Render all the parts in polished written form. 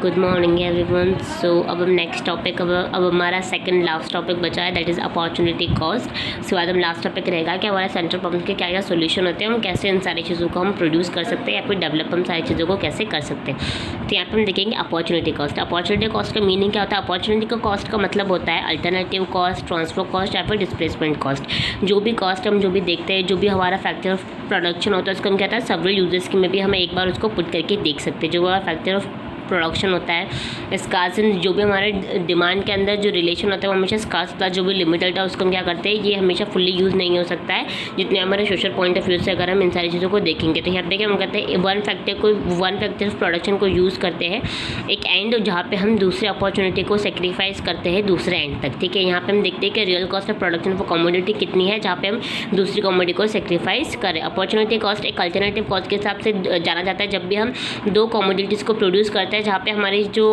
Good morning everyone. सो अब हम next topic अब हमारा सेकंड लास्ट टॉपिक बचा है, दैट इज़ अपॉर्चुनिटी कॉस्ट। उसके बाद हम लास्ट टॉपिक रहेगा कि हमारे सेंट्रल प्रॉब्लम के क्या क्या सोल्यूशन होते हैं, हम कैसे इन सारी चीज़ों को हम प्रोड्यूस कर सकते हैं या फिर डेवलप हम सारी चीज़ों को कैसे कर सकते हैं। तो यहाँ पर हम देखेंगे अपॉर्चुनिटी कॉस्ट। अपॉर्चुनिटी कॉस्ट का मीनिंग क्या होता है? अपॉर्चुनिटी का कॉस्ट का मतलब होता है अल्टरनेटिव कॉस्ट, ट्रांसफर कॉस्ट या फिर डिस्प्लेसमेंट कॉस्ट। जो भी कॉस्ट हम जो भी देखते हैं, जो भी हमारा फैक्टर ऑफ प्रोडक्शन होता है, उसको हम कहते हैं सेवरल यूजेस की में भी हमें एक बार उसको पुट करके देख सकते हैं। जो हमारा फैक्टर ऑफ प्रोडक्शन होता है, स्कार्स जो भी हमारे डिमांड के अंदर जो रिलेशन होता है वो हमेशा स्कार्स होता है। जो भी लिमिटेड होता है उसको हम क्या करते हैं, ये हमेशा फुल्ली यूज़ नहीं हो सकता है जितने हमारे सोशल पॉइंट ऑफ व्यू से अगर हम इन सारी चीज़ों को देखेंगे। तो यहाँ पे क्या हम कहते हैं, वन फैक्टर ऑफ प्रोडक्शन को यूज़ करते हैं एक एंड जहाँ पे हम दूसरे अपॉर्चुनिटी को सेक्रीफाइस करते हैं दूसरे एंड तक। ठीक है, यहाँ पे हम देखते हैं कि real cost of production for commodity कितनी है जहाँ पे हम दूसरी कमोडिटी को सेक्रीफाइस करें। अपॉर्चुनिटी कॉस्ट एक अल्टरनेटिव कॉस्ट के हिसाब से जाना जाता है जब भी हम दो कमोडिटीज़ को प्रोड्यूस करते हैं जहाँ पे हमारी जो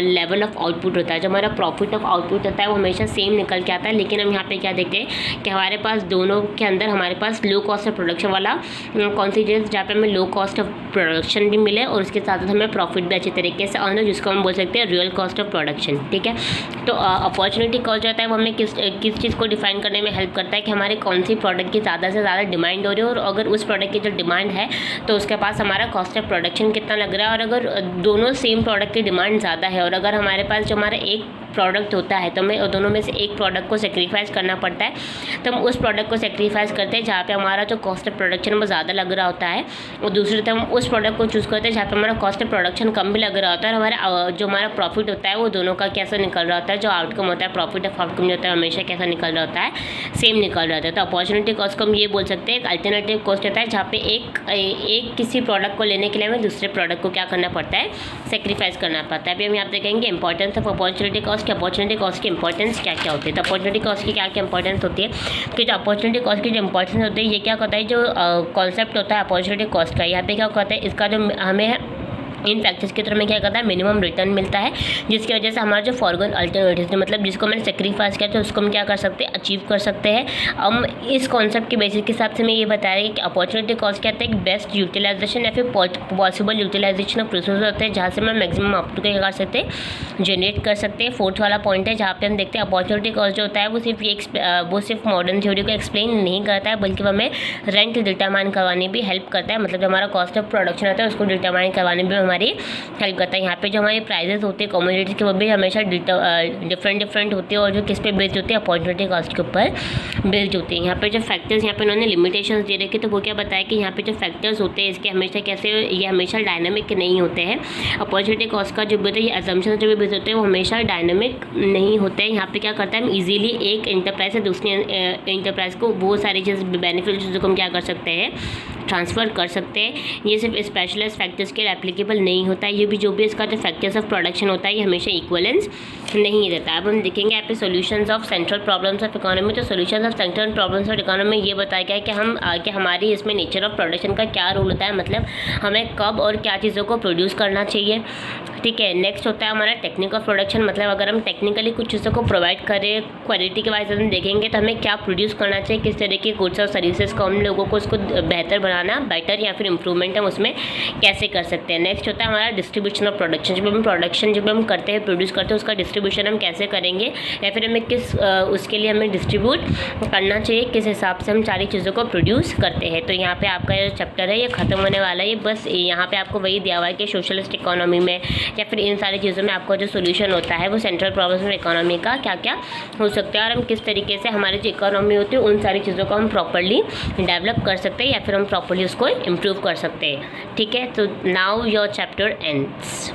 लेवल ऑफ आउटपुट होता है, जो हमारा प्रॉफिट ऑफ आउटपुट होता है वो हमेशा सेम निकल के आता है। लेकिन हम यहाँ पे क्या देखते हैं कि हमारे पास दोनों के अंदर हमारे पास लो कॉस्ट ऑफ प्रोडक्शन वाला कौन सी चीज़ जहाँ पे हमें लो कॉस्ट ऑफ प्रोडक्शन भी मिले और उसके साथ साथ हमें प्रॉफिट भी अच्छे तरीके से अर्न हो, जिसको हम बोल सकते हैं रियल कॉस्ट ऑफ प्रोडक्शन। ठीक है, तो अपॉर्चुनिटी कॉस्ट जो होता है वो हमें किस चीज़ को डिफाइन करने में हेल्प करता है कि हमारे कौन सी प्रोडक्ट की ज़्यादा से ज़्यादा डिमांड हो रही है, और अगर उस प्रोडक्ट की जो डिमांड है तो उसके पास हमारा कॉस्ट ऑफ प्रोडक्शन कितना लग रहा है। और अगर दोनों सेम प्रोडक्ट की डिमांड ज़्यादा है और अगर हमारे पास जो हमारा एक प्रोडक्ट होता है तो हमें दोनों में से एक प्रोडक्ट को सेक्रीफाइस करना पड़ता है, तो हम उस प्रोडक्ट को सेक्रीफाइस करते हैं जहाँ पे हमारा जो कॉस्ट ऑफ प्रोडक्शन वो ज़्यादा लग रहा होता है, और दूसरी तरफ हम उस प्रोडक्ट को चूज़ करते हैं जहाँ पे हमारा कॉस्ट ऑफ प्रोडक्शन कम भी लग रहा होता है और हमारा जो हमारा प्रॉफिट होता है वो दोनों का कैसा निकल रहा होता है, जो आउटकम होता है प्रॉफिट ऑफ आउटकम जो होता है हमेशा कैसा निकल रहा होता है, सेम निकल रहा होता है। तो अपॉर्चुनिटी कॉस्ट को हम ये बोल सकते हैं एक अल्टरनेटिव कॉस्ट होता है जहाँ पे एक किसी प्रोडक्ट को लेने के लिए हमें दूसरे प्रोडक्ट को क्या करना पड़ता है, सेक्रीफाइस करना पड़ता है। अभी हम यहाँ देखेंगे importance of opportunity cost. Opportunity cost की इंपॉर्टेंस क्या क्या होती है। तो अपॉर्चुनिटी कॉस्ट की क्या क्या इंपॉर्टेंस होती है कि जो अपॉर्चुनिटी कॉस्ट की जो इंपॉर्टेंस होती है, ये क्या होता है, जो कॉन्सेप्ट होता है अपॉर्चुनिटी कॉस्ट का, यहाँ पे क्या होता है, इसका जो हमें इन फैक्टर्स के तरफ में क्या करता है, मिनिमम रिटर्न मिलता है, जिसकी वजह से हमारा जो फॉरगॉन अल्टरनेटिव मतलब जिसको मैंने सेक्रीफाइस किया तो उसको हम क्या कर सकते हैं, अचीव कर सकते हैं। हम इस कॉन्सेप्ट के बेसिस के हिसाब से मैं ये बता रही कि अपॉर्चुनिटी कॉस्ट क्या होता है, एक बेस्ट यूटिलाइजेशन या फिर पॉसिबल यूटिलाइजेशन ऑफ रिसोर्स होते हैं जहाँ से हम मैक्सिमम आउटपुट क्या कर सकते हैं, जनरेट कर सकते हैं। फोर्थ वाला पॉइंट है जहाँ पे हम देखते हैं अपॉर्चुनिटी कॉस्ट जो होता है वो सिर्फ मॉडर्न थ्योरी को एक्सप्लेन नहीं करता है, बल्कि वो हमें रेंट डिटरमाइन करवाने भी हेल्प करता है। मतलब जो हमारा कॉस्ट ऑफ प्रोडक्शन होता है उसको डिटरमाइन करवाने में हमारी हेल्प करता है। यहाँ पे जो हमारे प्राइजेस होते हैं कमोडिटीज़ के वो भी हमेशा डिफरेंट होते हैं, और जो किस पे बेस्ड होते हैं, अपॉर्चुनिटी कॉस्ट के ऊपर बेस्ड होते हैं। यहाँ पे जो फैक्टर्स यहाँ पे उन्होंने लिमिटेशंस दे रखे, तो वो क्या बताया कि यहाँ पे जो फैक्टर्स होते हैं इसके हमेशा कैसे, ये हमेशा डायनामिक नहीं होते हैं। अपॉर्चुनिटी कॉस्ट का जो भी होता है, ये असम्पशन जो भी बेस्ड होते हैं वो हमेशा डायनामिक नहीं होते हैं। यहाँ पे क्या करता है, हम इजीली एक इंटरप्राइज से दूसरी इंटरप्राइज को बहुत सारी चीज़ बेनिफिट चीज़ों को हम क्या कर सकते हैं, ट्रांसफ़र कर सकते हैं। ये सिर्फ स्पेशलाइज फैक्टर्स के लिए एप्लीकेबल नहीं होता है, ये भी जो भी इसका जो फैक्टर्स ऑफ प्रोडक्शन होता है ये हमेशा इक्वलेंस नहीं देता। अब हम देखेंगे यहाँ पे solutions of central problems of economy. तो solutions of central problems of economy ये बताया गया है कि हमारी इसमें नेचर ऑफ प्रोडक्शन का क्या रोल होता है, मतलब हमें कब और क्या चीज़ों को प्रोड्यूस करना चाहिए। ठीक है, नेक्स्ट होता है हमारा टेक्निक ऑफ प्रोडक्शन, मतलब अगर हम टेक्निकली कुछ चीज़ों को प्रोवाइड करें क्वालिटी के वाइज हम देखेंगे तो हमें क्या प्रोड्यूस करना चाहिए, किस तरह के गुड्स और सर्विसेज को हम लोगों को उसको बेहतर बनाना, बेटर या फिर इंप्रूवमेंट हम उसमें कैसे कर सकते हैं। नेक्स्ट होता है हमारा डिस्ट्रीब्यूशन ऑफ प्रोडक्शन। जब हम करते हैं प्रोड्यूस करते हैं उसका डिस्ट्रीब्यूशन हम कैसे करेंगे, या फिर हमें उसके लिए हमें डिस्ट्रीब्यूट करना चाहिए, किस हिसाब से हम सारी चीज़ों को प्रोड्यूस करते हैं। तो यहाँ पे आपका जो चैप्टर है ये ख़त्म होने वाला है। बस यहाँ पे आपको वही दिया हुआ है कि सोशलिस्ट इकोनॉमी में या फिर इन सारी चीज़ों में आपका जो सोल्यूशन होता है वो सेंट्रल प्रॉब्लम्स ऑफ इकोनॉमी का क्या क्या हो सकता है, और हम किस तरीके से हमारी जो इकोनॉमी होती है उन सारी चीज़ों को हम प्रॉपर्ली डेवलप कर सकते हैं या फिर हम प्रॉपर्ली उसको इम्प्रूव कर सकते हैं। ठीक है, तो नाउ योर चैप्टर एंड्स।